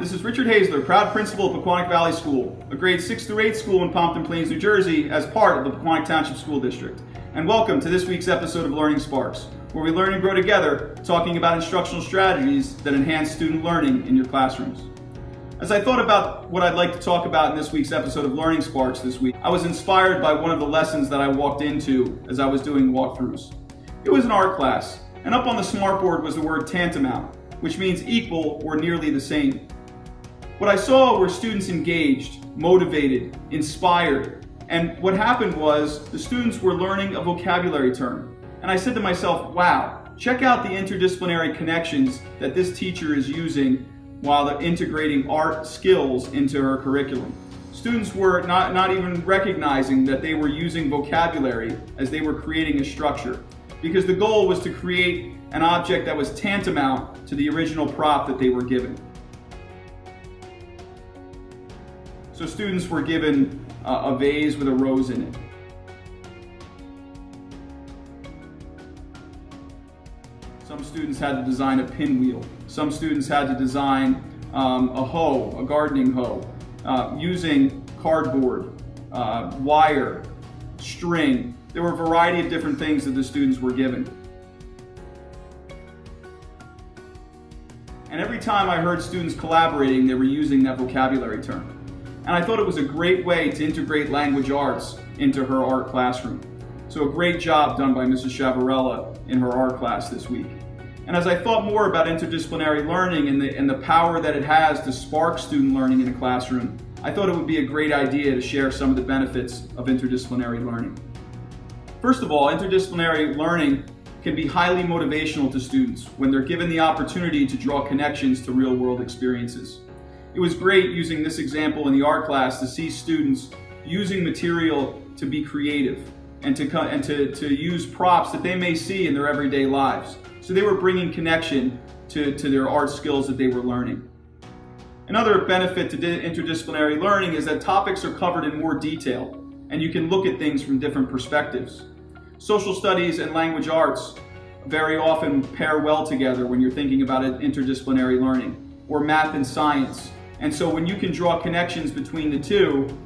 this is Richard Hayzler, proud principal of Pequannock Valley School, a grade 6 through 8 school in Pompton Plains, New Jersey, as part of the Pequannock Township School District. And welcome to this week's episode of Learning Sparks, where we learn and grow together, talking about instructional strategies that enhance student learning in your classrooms. As I thought about what I'd like to talk about in this week's episode of Learning Sparks this week, I was inspired by one of the lessons that I walked into as I was doing walkthroughs. It was an art class, and up on the smartboard was the word tantamount, which means equal or nearly the same. What I saw were students engaged, motivated, inspired, and what happened was the students were learning a vocabulary term. And I said to myself, wow, check out the interdisciplinary connections that this teacher is using while they're integrating art skills into her curriculum. Students were not even recognizing that they were using vocabulary as they were creating a structure, because the goal was to create an object that was tantamount to the original prop that they were given. So students were given a vase with a rose in it. Some students had to design a pinwheel. Some students had to design a hoe, a gardening hoe, using cardboard, wire, string. There were a variety of different things that the students were given. And every time I heard students collaborating, they were using that vocabulary term. And I thought it was a great way to integrate language arts into her art classroom. So a great job done by Mrs. Chavarella in her art class this week. And as I thought more about interdisciplinary learning and the power that it has to spark student learning in a classroom, I thought it would be a great idea to share some of the benefits of interdisciplinary learning. First of all, interdisciplinary learning can be highly motivational to students when they're given the opportunity to draw connections to real-world experiences. It was great using this example in the art class to see students using material to be creative and to use props that they may see in their everyday lives. So they were bringing connection to their art skills that they were learning. Another benefit to interdisciplinary learning is that topics are covered in more detail, and you can look at things from different perspectives. Social studies and language arts very often pair well together when you're thinking about interdisciplinary learning, or math and science. And so when you can draw connections between the two,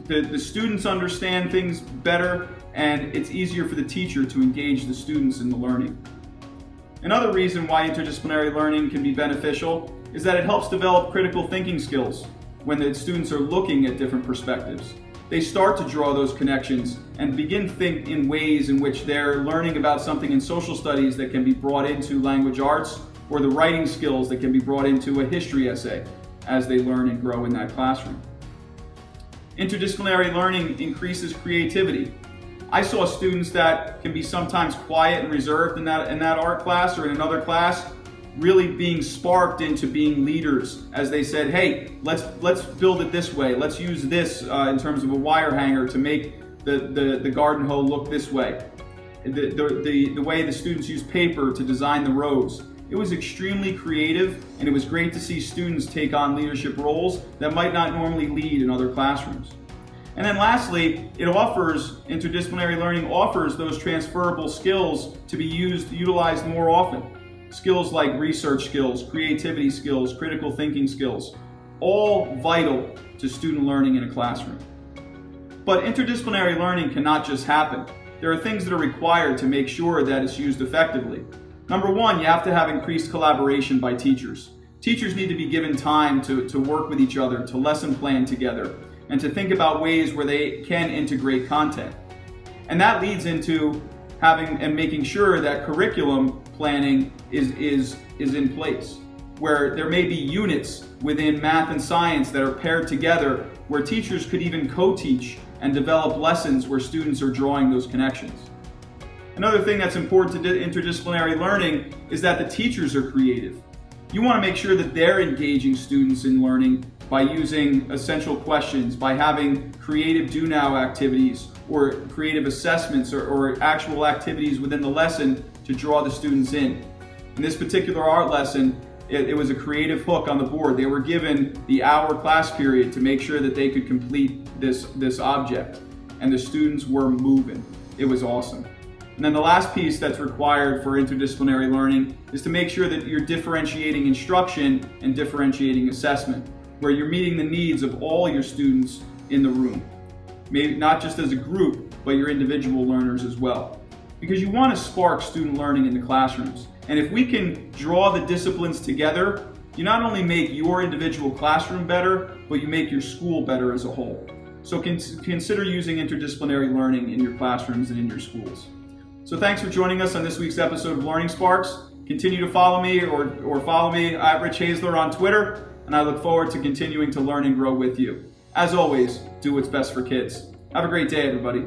the students understand things better, and it's easier for the teacher to engage the students in the learning. Another reason why interdisciplinary learning can be beneficial is that it helps develop critical thinking skills when the students are looking at different perspectives. They start to draw those connections and begin to think in ways in which they're learning about something in social studies that can be brought into language arts, or the writing skills that can be brought into a history essay as they learn and grow in that classroom. Interdisciplinary learning increases creativity. I saw students that can be sometimes quiet and reserved in that art class or in another class really being sparked into being leaders as they said, hey, let's build it this way. Let's use this in terms of a wire hanger to make the garden hoe look this way. The way the students use paper to design the rows. It was extremely creative, and it was great to see students take on leadership roles that might not normally lead in other classrooms. And then lastly, interdisciplinary learning offers those transferable skills to be utilized more often. Skills like research skills, creativity skills, critical thinking skills, all vital to student learning in a classroom. But interdisciplinary learning cannot just happen. There are things that are required to make sure that it's used effectively. Number one, you have to have increased collaboration by teachers. Teachers need to be given time to work with each other, to lesson plan together, and to think about ways where they can integrate content. And that leads into having and making sure that curriculum planning is in place, where there may be units within math and science that are paired together, where teachers could even co-teach and develop lessons where students are drawing those connections. Another thing that's important to interdisciplinary learning is that the teachers are creative. You want to make sure that they're engaging students in learning by using essential questions, by having creative do-now activities or creative assessments or actual activities within the lesson to draw the students in. In this particular art lesson, it was a creative hook on the board. They were given the hour class period to make sure that they could complete this object, and the students were moving. It was awesome. And then the last piece that's required for interdisciplinary learning is to make sure that you're differentiating instruction and differentiating assessment, where you're meeting the needs of all your students in the room. Maybe not just as a group, but your individual learners as well. Because you want to spark student learning in the classrooms. And if we can draw the disciplines together, you not only make your individual classroom better, but you make your school better as a whole. So consider using interdisciplinary learning in your classrooms and in your schools. So thanks for joining us on this week's episode of Learning Sparks. Continue to follow me or follow me at Rich Hayzler on Twitter, and I look forward to continuing to learn and grow with you. As always, do what's best for kids. Have a great day, everybody.